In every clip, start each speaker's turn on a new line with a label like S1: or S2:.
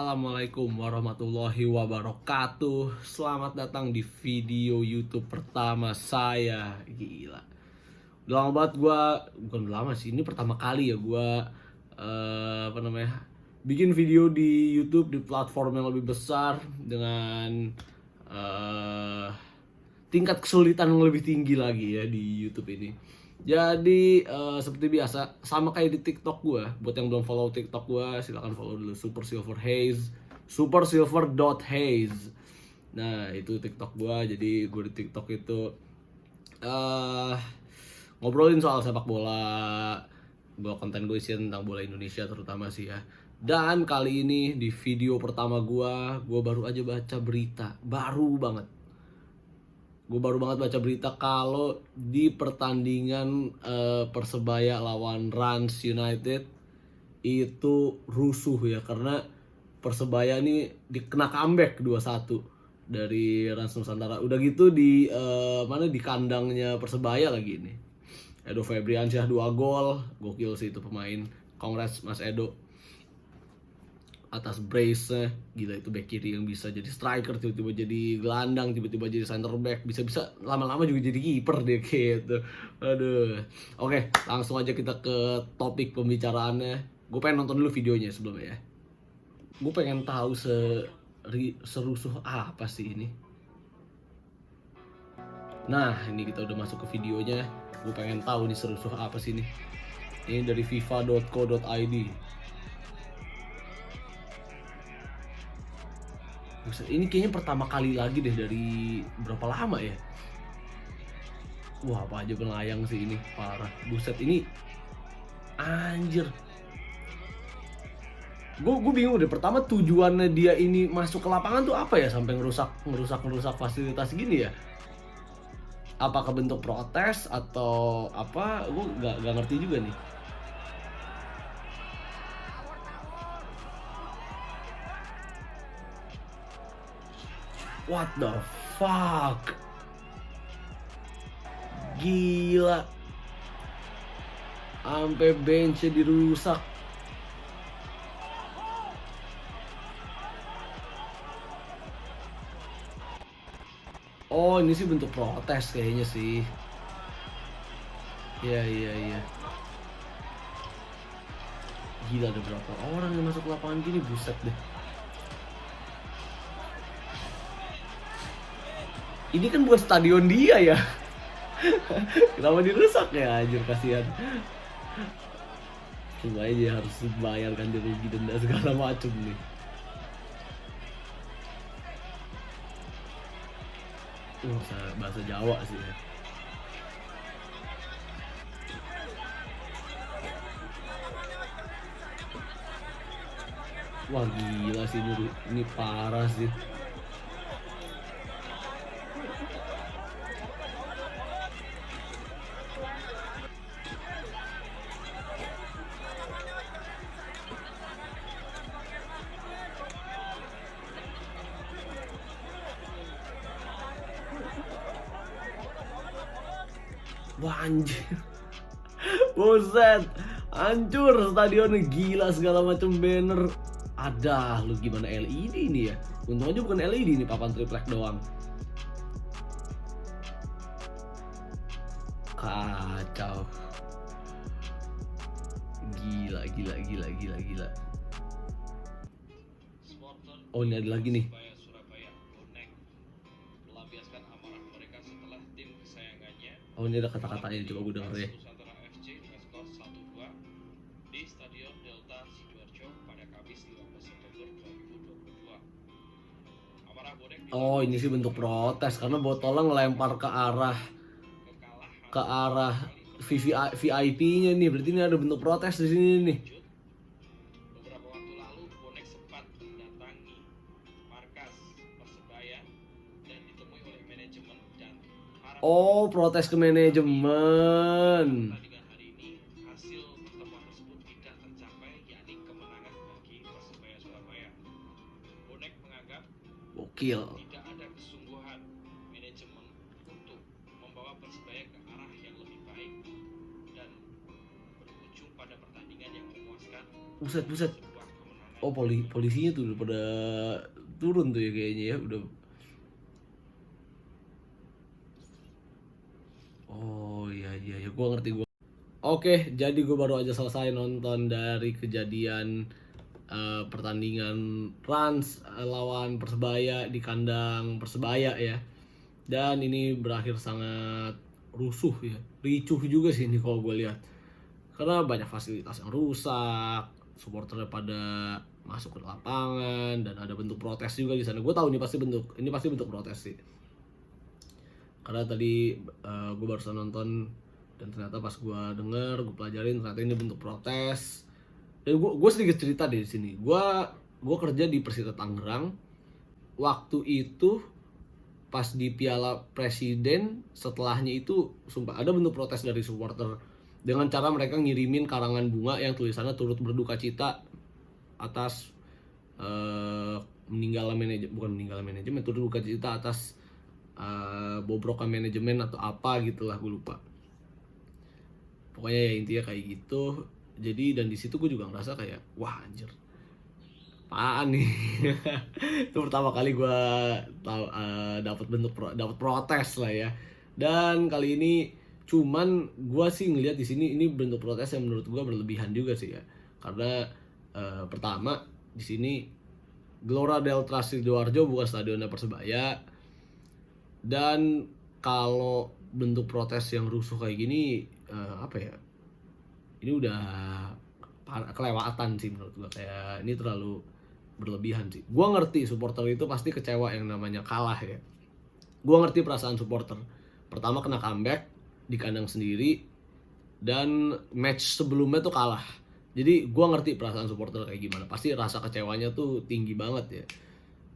S1: Assalamualaikum warahmatullahi wabarakatuh. Selamat datang di video YouTube pertama saya. Gila. Udah lama banget bukan udah lama sih, ini pertama kali ya bikin video di YouTube di platform yang lebih besar dengan tingkat kesulitan yang lebih tinggi lagi ya di YouTube ini. Jadi seperti biasa, sama kayak di TikTok gue. Buat yang belum follow TikTok gue, silahkan follow dulu Super Silver Haze, supersilver.haze. Nah itu TikTok gue. Jadi gue di TikTok itu ngobrolin soal sepak bola. Konten gue isinya tentang bola Indonesia terutama sih ya. Dan kali ini di video pertama gue baru aja baca berita, gue baru banget baca berita kalau di pertandingan Persebaya lawan Rans United itu rusuh ya, karena Persebaya ini dikena comeback 2-1 dari Rans Nusantara. Udah gitu di di kandangnya Persebaya lagi ini. Edo Febriansyah 2 gol, gokil sih itu pemain. Congrats Mas Edo atas brace-nya. Gila, itu back kiri yang bisa jadi striker, tiba-tiba jadi gelandang, tiba-tiba jadi center back, bisa-bisa lama-lama juga jadi kiper deh gitu. Aduh. Oke, langsung aja kita ke topik pembicaraannya. Gue pengen nonton dulu videonya sebelumnya ya. Gue pengen tahu serusuh apa sih ini. Nah, ini kita udah masuk ke videonya. Gue pengen tahu nih serusuh apa sih ini. Ini dari fifa.co.id. Buset, ini kayaknya pertama kali lagi deh dari berapa lama ya? Wah, apa aja melayang sih ini, parah. Buset, ini anjir. Gue bingung deh. Pertama, tujuannya dia ini masuk ke lapangan tuh apa ya, sampai ngerusak fasilitas gini ya? Apakah bentuk protes atau apa? Gue gak ngerti juga nih. What the fuck? Gila. Sampai benchnya dirusak. Oh, ini sih bentuk protes kayaknya sih. Iya. Gila, ada berapa orang yang masuk lapangan gini, buset deh. Ini kan bukan stadion dia ya. Kenapa dirusak ya, anjir, kasihan. Cuma aja harus bayar ganti rugi denda segala macam nih. Bahasa Jawa sih ya. Wah, gila sih, ini parah sih. Wah, anjir. Buset, hancur stadionnya, gila, segala macam banner. Ada, lu gimana LED ini ya? Untung aja bukan LED nih, papan triplek doang. Kacau. Gila. Oh, ini ada lagi nih. Oh, ini ada kata-katanya, coba gue denger ya. Oh, ini sih bentuk protes karena botolnya ngelempar ke arah VIP-nya nih. Berarti ini ada bentuk protes di sini nih. Oh, protes ke manajemen. Gokil. Tidak ada kesungguhan manajemen untuk membawa Persebaya ke arah yang lebih baik dan berujung pada pertandingan yang memuaskan. Buset. Oh, polisinya tuh udah pada turun tuh ya kayaknya ya, udah. Oh iya iya ya, gua ngerti gua. Oke, jadi gue baru aja selesai nonton dari kejadian pertandingan Rans lawan Persebaya di kandang Persebaya ya. Dan ini berakhir sangat rusuh ya, ricuh juga sih ini kalau gue lihat. Karena banyak fasilitas yang rusak, supporternya pada masuk ke lapangan dan ada bentuk protes juga di sana. Gue tahu ini pasti bentuk protes sih. Karena tadi gue barusan nonton dan ternyata pas gue denger, gue pelajarin ternyata ini bentuk protes. Dan gue sedikit cerita di sini. Gue kerja di Persita Tangerang. Waktu itu pas di Piala Presiden, setelahnya itu sumpah ada bentuk protes dari supporter dengan cara mereka ngirimin karangan bunga yang tulisannya turut berduka cita atas meninggalnya manajemen, turut berduka cita atas bobroknya manajemen atau apa gitulah, gue lupa. Pokoknya ya intinya kayak gitu. Jadi dan di situ gue juga ngerasa kayak wah anjir, apaan nih. Itu pertama kali gue dapat protes lah ya. Dan kali ini cuman gue sih ngelihat di sini ini bentuk protes yang menurut gue berlebihan juga sih ya. Karena pertama di sini Gelora Delta Sidoarjo bukan stadionnya Persebaya. Dan kalau bentuk protes yang rusuh kayak gini apa ya? Ini udah kelewatan sih menurut gue, kayak ini terlalu berlebihan sih. Gue ngerti supporter itu pasti kecewa yang namanya kalah ya. Gue ngerti perasaan supporter. Pertama kena comeback di kandang sendiri dan match sebelumnya tuh kalah. Jadi gue ngerti perasaan supporter kayak gimana. Pasti rasa kecewanya tuh tinggi banget ya.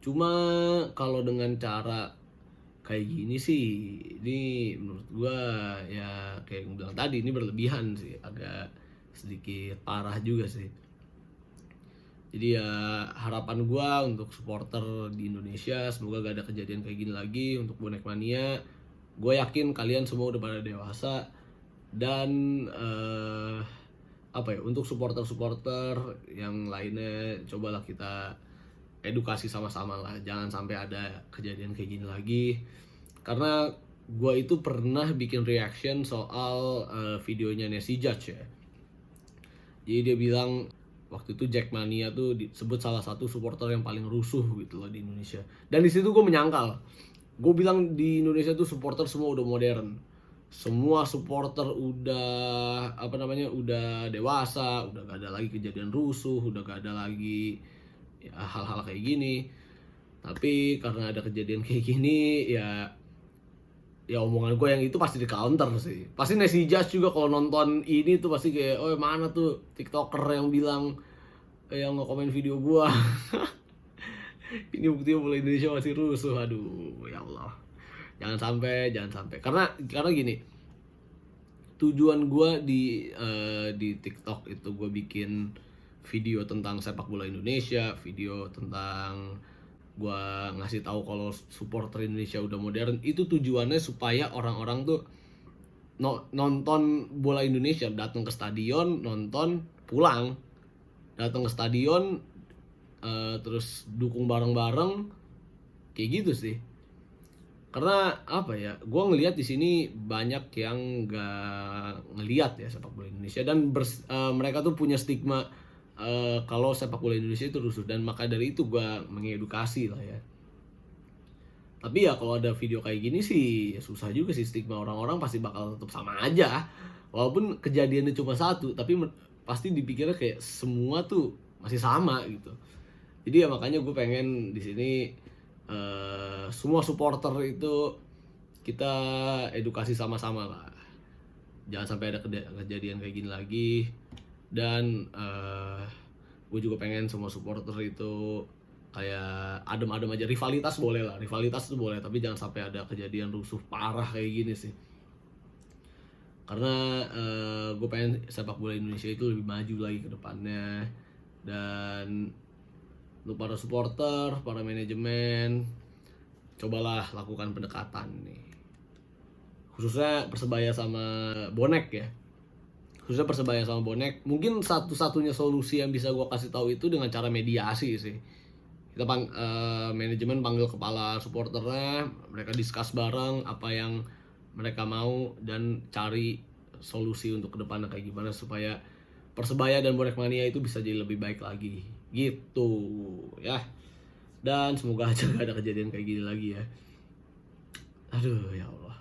S1: Cuma kalau dengan cara kayak gini sih, ini menurut gue ya kayak gue bilang tadi, ini berlebihan sih, agak sedikit parah juga sih. Jadi ya harapan gue untuk supporter di Indonesia semoga gak ada kejadian kayak gini lagi untuk bonek mania. Gue yakin kalian semua udah pada dewasa dan apa ya, untuk supporter-supporter yang lainnya cobalah kita edukasi sama-sama lah, jangan sampai ada kejadian kayak gini lagi. Karena gue itu pernah bikin reaction soal videonya Nessie Judge ya. Jadi dia bilang waktu itu Jackmania tuh disebut salah satu supporter yang paling rusuh gitu loh di Indonesia. Dan di situ gue menyangkal. Gue bilang di Indonesia tuh supporter semua udah modern. Semua supporter udah udah dewasa, udah gak ada lagi kejadian rusuh, udah gak ada lagi ya, hal-hal kayak gini. Tapi karena ada kejadian kayak gini ya omongan gue yang itu pasti di counter sih. Pasti Nessie Judge juga kalau nonton ini tuh pasti kayak, oh mana tuh TikToker yang bilang yang nge-komen video gue. Ini buktinya bola Indonesia masih rusuh. Aduh ya Allah, jangan sampai. Karena gini, tujuan gue di TikTok itu gue bikin video tentang sepak bola Indonesia, video tentang gue ngasih tahu kalau supporter Indonesia udah modern. Itu tujuannya supaya orang-orang tuh nonton bola Indonesia, datang ke stadion, nonton, pulang, datang ke stadion, terus dukung bareng-bareng, kayak gitu sih. Karena apa ya, gue ngelihat di sini banyak yang nggak ngelihat ya sepak bola Indonesia dan mereka tuh punya stigma kalau sepak bola Indonesia itu rusuh, dan maka dari itu gue mengedukasi lah ya. Tapi ya kalau ada video kayak gini sih ya susah juga sih, stigma orang-orang pasti bakal tetap sama aja. Walaupun kejadiannya cuma satu, tapi pasti dipikirnya kayak semua tuh masih sama gitu. Jadi ya makanya gue pengen di sini semua supporter itu kita edukasi sama-sama lah. Jangan sampai ada kejadian kayak gini lagi. Dan gue juga pengen semua supporter itu kayak adem-adem aja. Rivalitas boleh lah, rivalitas itu boleh, tapi jangan sampai ada kejadian rusuh parah kayak gini sih. Karena gue pengen sepak bola Indonesia itu lebih maju lagi ke depannya. Dan untuk para supporter, para manajemen, cobalah lakukan pendekatan nih. Khususnya Persebaya sama bonek ya. khususnya Persebaya sama bonek. Mungkin satu-satunya solusi yang bisa gue kasih tahu itu dengan cara mediasi sih. Kita manajemen panggil kepala supporternya, mereka discuss bareng apa yang mereka mau dan cari solusi untuk kedepannya kayak gimana supaya Persebaya dan bonek mania itu bisa jadi lebih baik lagi gitu ya. Dan semoga aja gak ada kejadian kayak gini lagi ya. Aduh ya Allah.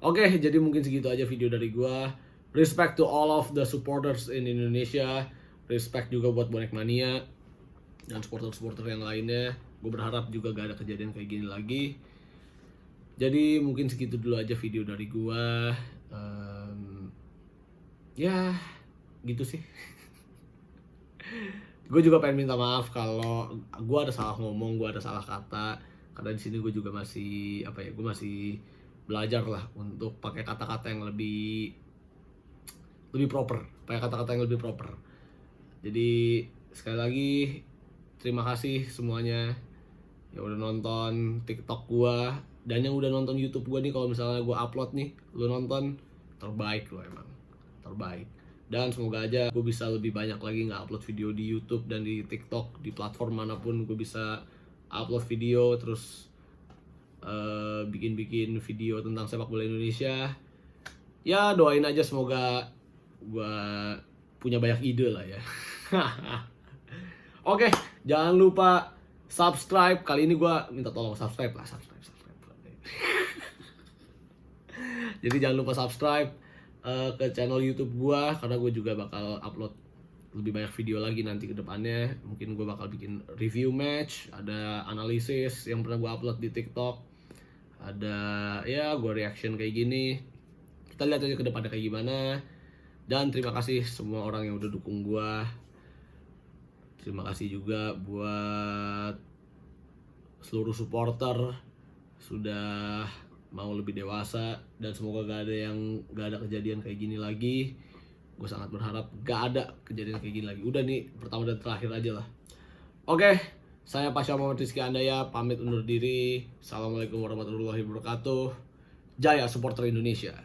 S1: Oke, jadi mungkin segitu aja video dari gua. Respect to all of the supporters in Indonesia. Respect juga buat bonek mania dan supporter-supporter yang lainnya. Gue berharap juga gak ada kejadian kayak gini lagi. Jadi mungkin segitu dulu aja video dari gua. Ya gitu sih. Gue juga pengen minta maaf kalau gue ada salah ngomong, gue ada salah kata. Karena di sini gue juga masih gue masih belajar lah untuk pakai kata-kata yang lebih proper, pakai kata-kata yang lebih proper. Jadi sekali lagi terima kasih semuanya yang udah nonton TikTok gua dan yang udah nonton YouTube gua nih. Kalau misalnya gua upload nih, lu nonton, terbaik lo emang, terbaik. Dan semoga aja gue bisa lebih banyak lagi nggak upload video di YouTube dan di TikTok, di platform manapun gue bisa upload video terus bikin video tentang sepak bola Indonesia. Ya doain aja semoga gue punya banyak ide lah ya. Oke, jangan lupa subscribe. Kali ini gue minta tolong subscribe. Jadi jangan lupa subscribe ke channel YouTube gue, karena gue juga bakal upload lebih banyak video lagi nanti ke depannya. Mungkin gue bakal bikin review match, ada analisis yang pernah gue upload di TikTok, ada ya gue reaction kayak gini. Kita lihat aja ke depannya kayak gimana. Dan terima kasih semua orang yang udah dukung gue. Terima kasih juga buat seluruh supporter sudah mau lebih dewasa, dan semoga gak ada kejadian kayak gini lagi. Gue sangat berharap gak ada kejadian kayak gini lagi. Udah nih pertama dan terakhir aja lah. Oke, saya Pasha Muhammad Rizky Andaya pamit undur diri. Assalamualaikum warahmatullahi wabarakatuh. Jaya supporter Indonesia.